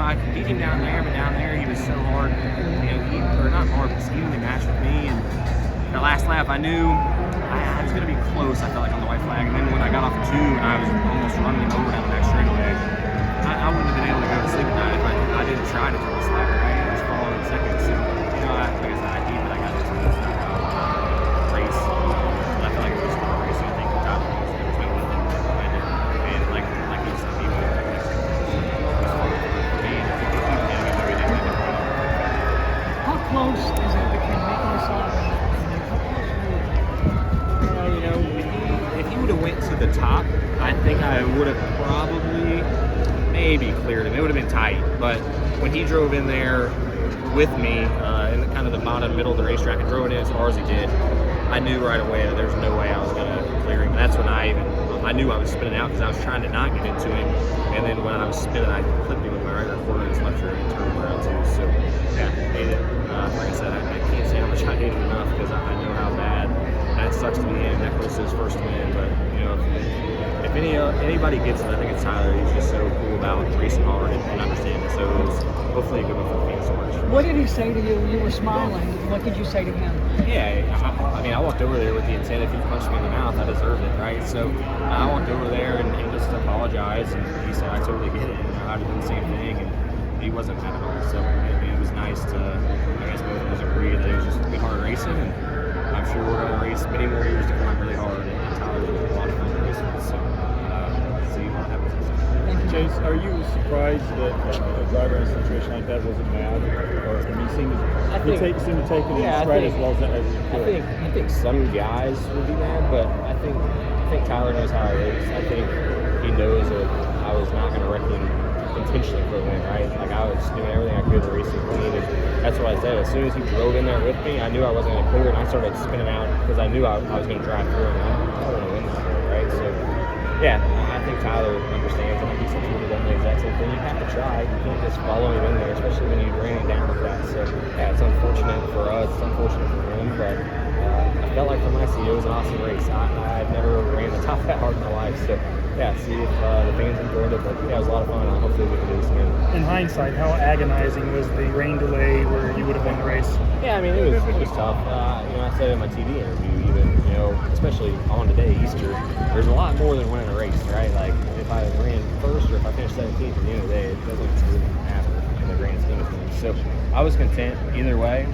I could beat him down there, but down there he was so hard. Or not hard, but evenly matched with me. And the last lap, I knew I was going to be close, I felt like, on the white flag. And then when I got off of 2 and I was almost running him over down the back straightaway, I wouldn't have been able to go to sleep at night if I didn't try to throw a slacker. Right? I was following in second. So, like I said, I hate that I got this race. I feel like it was a smart race. I think the top was there was no willing to find it. And like you said, he went like next to me. And I think he was getting it every day. How close is it between making a stop and if he would have went to the top, I think I would have probably maybe cleared him. It would have been tight. But when he drove in there with me in kind of the bottom middle of the racetrack and drove it in as far as he did, I knew right away that there's no way I was going to clear him. And that's when I knew I was spinning out because I was trying to not get into him. And then when I was spinning, I clipped him with my right rear quarter and his left rear and turned around too. So yeah, I hate it. Like I said, I can't say how much I hate it enough because I know how bad that sucks to be in. That close to his first win. But if anybody gets it, I think it's Tyler. He's just so cool about racing hard and understanding. So it was hopefully a good one for the fans to watch. what did he say to you? You were smiling. What did you say to him? Yeah, I walked over there with the intent if he punched me in the mouth, I deserved it, right? So I walked over there and just apologized, and he said, I totally get it. I'd have done the same thing, and he wasn't mad at all. So it was nice to, I guess, both of us agree that it was just good hard racing, and I'm sure we're going to race many more years to come really hard, and Tyler's a lot of fun to race with, so see what happens. Chase, are you surprised that a driver in a situation like that wasn't mad? Or he seemed to take it in stride as well as he could? I think some guys would be mad, but I think Tyler knows how it is. I think he knows that I was not going to wreck him intentionally for a win, right? Like, I was doing everything I could to race him clean, and that's what I said. As soon as he drove in there with me, I knew I wasn't going to clear, and I started spinning out because I knew I was going to drive through, and I want to win this one, right? So, yeah, I think Tyler understands, and he said he would have done the exact same thing. You have to try. You can't just follow him in there, especially when you ran him down like that. So, yeah, it's unfortunate for us. It's unfortunate for him, but I felt like from my seat, it was an awesome race. I've never ran the top that hard in my life, so yeah, see if the fans enjoyed it. But yeah, it was a lot of fun. Hopefully we can do this again. In hindsight, how agonizing was the rain delay where you would have won the race? Yeah, I mean, it was tough. I said in my TV interview, even, especially on today, Easter, there's a lot more than winning a race, right? Like, if I ran first or if I finished 17th at the end of the day, it doesn't really matter in the grand scheme of things. So I was content either way.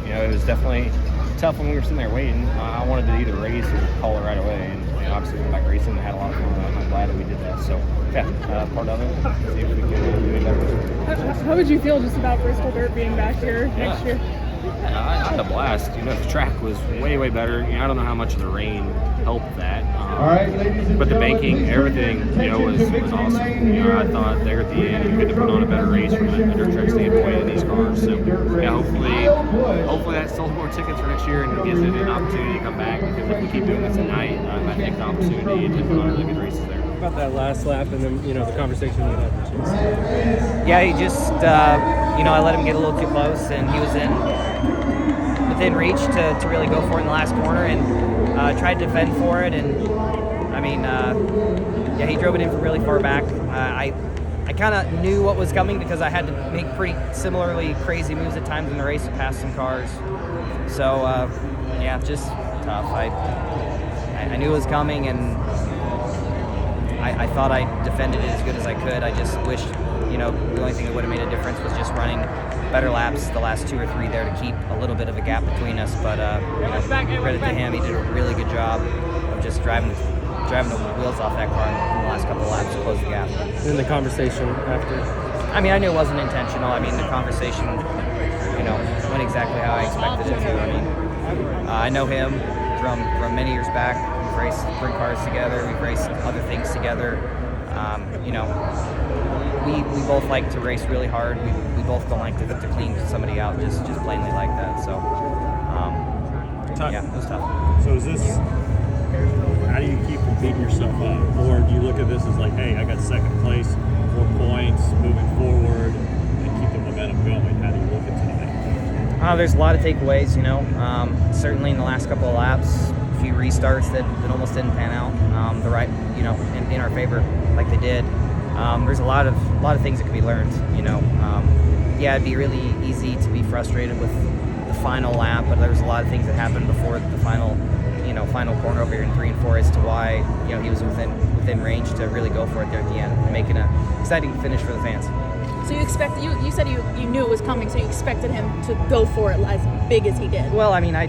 It was definitely tough when we were sitting there waiting. I wanted to either race or call it right away, and obviously went back racing and had a lot of fun. I'm glad that we did that. So yeah, part of it. See if we can do any better. How would you feel just about Bristol Dirt being back here next year? Yeah, I had a blast. The track was way, way better. I don't know how much of the rain helped that. But the banking, everything, was awesome. I thought there at the end you could have put on a better race from a dirt track standpoint in these cars. So yeah, hopefully that sold more tickets for next year and gives it an opportunity to come back, because if we keep doing this at night, I think the opportunity to put on really good races there. About that last lap and then, the conversation you had with Chase. Yeah, he just, I let him get a little too close, and he was within reach to really go for it in the last corner, and tried to defend for it. And he drove it in from really far back. I kind of knew what was coming because I had to make pretty similarly crazy moves at times in the race to pass some cars. So just tough. I knew it was coming, and I thought I defended it as good as I could. I just wish, the only thing that would have made a difference was just running better laps the last 2 or 3 there to keep a little bit of a gap between us. But credit to him, he did a really good job of just driving the wheels off that car in the last couple of laps to close the gap. In the conversation after? I knew it wasn't intentional. The conversation, went exactly how I expected it to. I know him from many years back. We've raced sprint cars together. We've raced other things together. We both like to race really hard. We both don't like to clean somebody out just plainly like that. So, it was tough. So is this, how do you keep from beating yourself up? Or do you look at this as like, hey, I got second place, 4 points, moving forward, and keep the momentum going? How do you look at tonight? There's a lot of takeaways, certainly in the last couple of laps, a few restarts that almost didn't pan out in our favor like they did. there's a lot of things that can be learned. You know, yeah, it'd be really easy to be frustrated with the final lap, but there's a lot of things that happened before the final corner over here in 3 and 4 as to why, you know, he was within range to really go for it there at the end, making an exciting finish for the fans. So you said you knew it was coming, so you expected him to go for it as big as he did. Well, I mean, I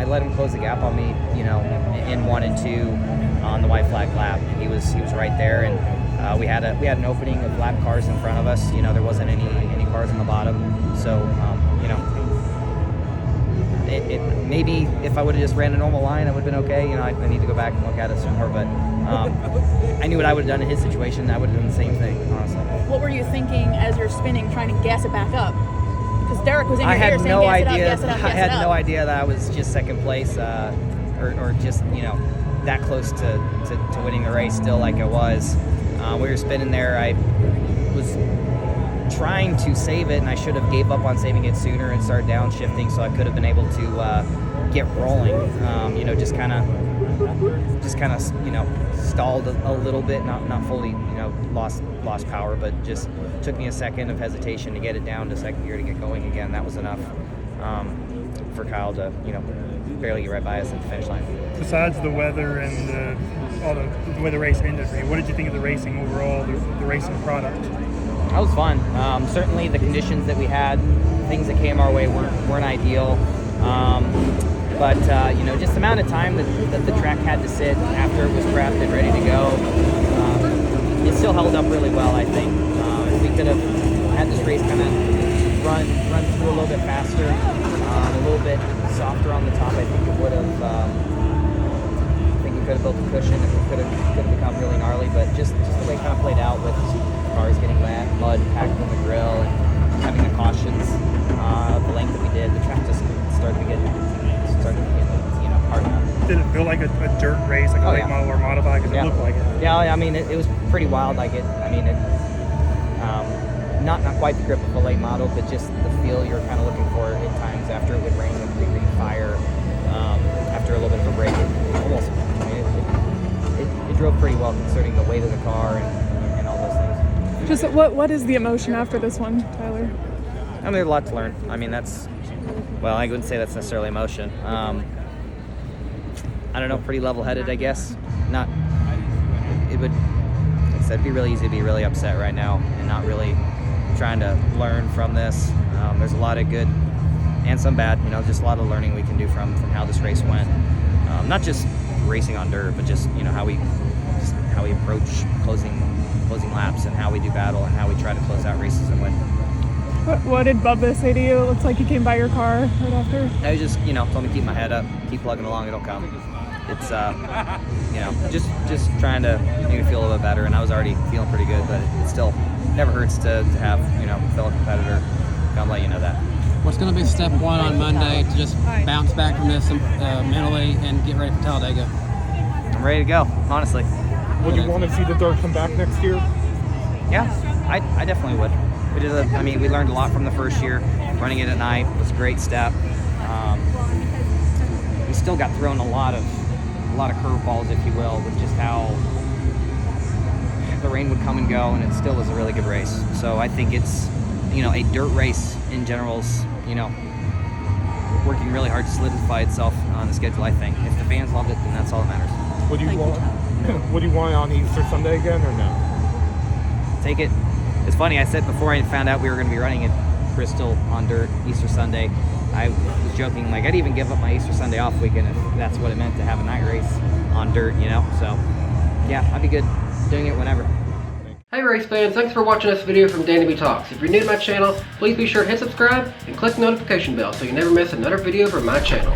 let him close the gap on me, you know, in 1 and 2 on the white flag lap. He was right there, and we had an opening of lap cars in front of us. You know, there wasn't any cars on the bottom, so you know, it maybe if I would have just ran a normal line, I would have been okay. You know, I need to go back and look at it some more, but I knew what I would have done in his situation. I would have done the same thing, honestly. What were you thinking as you're spinning, trying to gas it back up? Because Derek was in your ear saying, gas it up. I had no idea that I was just second place, or just, you know, that close to winning the race still like I was. We were spinning there. I was trying to save it, and I should have gave up on saving it sooner and started downshifting, so I could have been able to get rolling. You know, just kind of, you know, stalled a little bit, not fully, you know, lost power, but just took me a second of hesitation to get it down to second gear to get going again. That was enough for Kyle to, you know, barely get right by us at the finish line. Besides the weather and the way the race ended for you, what did you think of the racing overall, the racing product? That was fun. Certainly the conditions that we had, things that came our way weren't ideal. But you know, just the amount of time that the track had to sit after it was prepped and ready to go, it still held up really well, I think. If we could have had this race kind of run through a little bit faster, a little bit softer on the top, I think it would have. I think it could have built a cushion. It could have become really gnarly. But just the way it kind of played out with cars getting mud packed on the grill and having the cautions the length that we did, the track just started to get you know, hard enough. Did it feel like a dirt race, like a late model or modified? Because it looked like it. Yeah, I mean, it was pretty wild. Like not quite the grip of a late model, but just the feel you were kind of looking for at times after it would rain and read fire. After a little bit of a break, it drove pretty well considering the weight of the car and all those things. Just what is the emotion after this one, Tyler? I mean, there's a lot to learn. I mean, well, I wouldn't say that's necessarily emotion. I don't know, pretty level-headed, I guess. It would, like I said, be really easy to be really upset right now and not really trying to learn from this. There's a lot of good and some bad, you know, just a lot of learning we can do from how this race went. Not just racing on dirt, but just, you know, how we approach closing laps and how we do battle and how we try to close out races and win. What did Bubba say to you? It looks like he came by your car right after. I was just, you know, told me to keep my head up, keep plugging along, it'll come. It's, you know, just trying to make me feel a little bit better, and I was already feeling pretty good, but it still never hurts to have, you know, a fellow competitor come let you know that. What's going to be step one on Monday to just bounce back from this mentally and get ready for Talladega? I'm ready to go, honestly. Would you want to see the dirt come back next year? Yeah, I definitely would. We learned a lot from the first year. Running it at night was a great step. We still got thrown a lot of curveballs, if you will, with just how the rain would come and go, and it still was a really good race. So I think it's, you know, a dirt race in general's, you know, working really hard to solidify itself on the schedule, I think. If the fans loved it, then that's all that matters. Would you want it on Easter Sunday again or no? Take it. It's funny, I said before I found out we were going to be running at Bristol on dirt Easter Sunday, I was joking, like, I'd even give up my Easter Sunday off weekend if that's what it meant to have a night race on dirt, you know? So, yeah, I'd be good doing it whenever. Hey race fans, thanks for watching this video from DannyBTalks. If you're new to my channel, please be sure to hit subscribe and click the notification bell so you never miss another video from my channel.